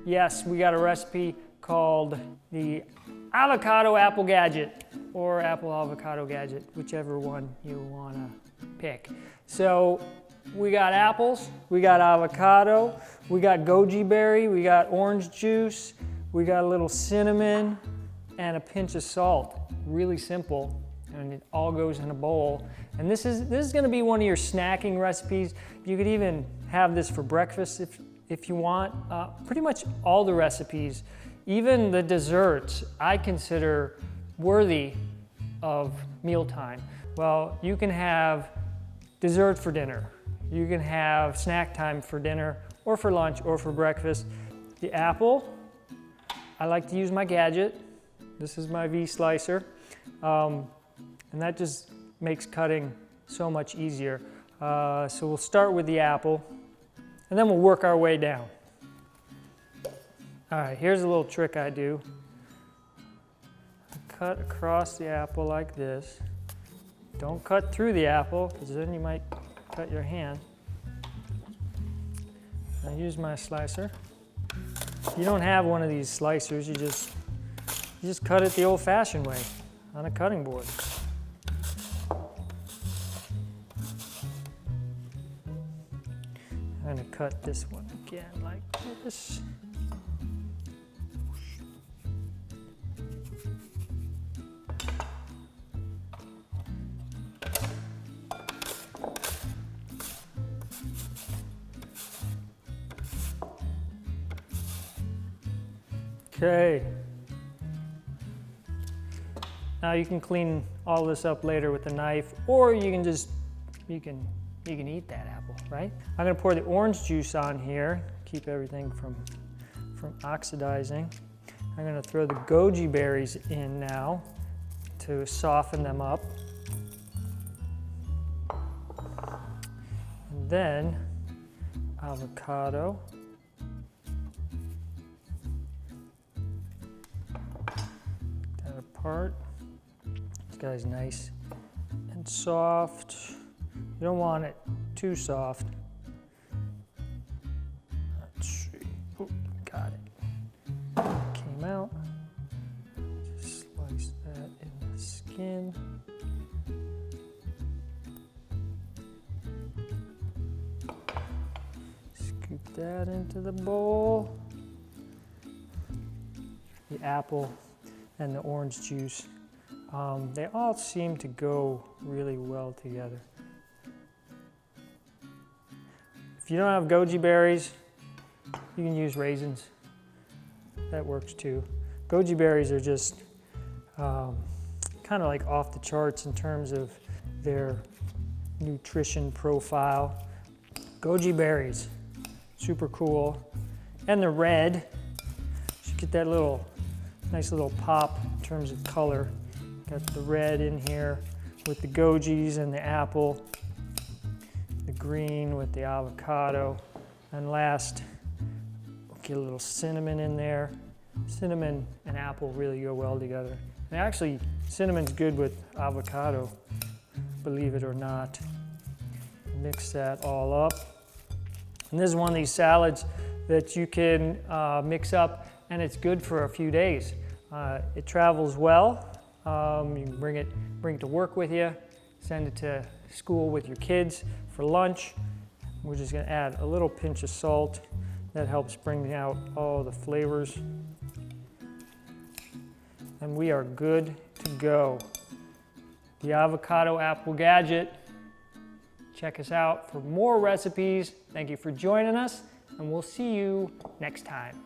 Yes, we got a recipe called the Avocado Apple Gadget or Apple Avocado Gadget, whichever one you want to pick. So we got apples, we got avocado, we got goji berry, we got orange juice, we got a little cinnamon and a pinch of salt. Really simple, and it all goes in a bowl. And this is going to be one of your snacking recipes. You could even have this for breakfast if you want. Pretty much all the recipes, even the desserts, I consider worthy of mealtime. Well, you can have dessert for dinner. You can have snack time for dinner or for lunch or for breakfast. The apple, I like to use my Gadget. This is my V slicer. And that just makes cutting so much easier. So we'll start with the apple and then we'll work our way down. All right, here's a little trick I do. Cut across the apple like this. Don't cut through the apple, because then you might cut your hand. I use my slicer. If you don't have one of these slicers, you just cut it the old-fashioned way on a cutting board. I'm going to cut this one again like this. Okay. Now you can clean all this up later with a knife, or you can just, you can eat that apple, right? I'm gonna pour the orange juice on here, keep everything from oxidizing. I'm gonna throw the goji berries in now to soften them up. And then avocado. Part. This guy's nice and soft. You don't want it too soft. Let's see. Oh, got it. Came out. Just slice that in the skin. Scoop that into the bowl. The apple and the orange juice, they all seem to go really well together. If you don't have goji berries, you can use raisins. That works too. Goji berries are just kind of like off the charts in terms of their nutrition profile. Goji berries, super cool. And the red, you get that nice little pop in terms of color. Got the red in here with the gojis and the apple, the green with the avocado, and last, we'll get a little cinnamon in there. Cinnamon and apple really go well together. And actually, cinnamon's good with avocado, believe it or not. Mix that all up. And this is one of these salads that you can mix up, and it's good for a few days. It travels well. You can bring it to work with you, send it to school with your kids for lunch. We're just gonna add a little pinch of salt. That helps bring out all the flavors. And we are good to go. The Avocado Apple Gadget. Check us out for more recipes. Thank you for joining us, and we'll see you next time.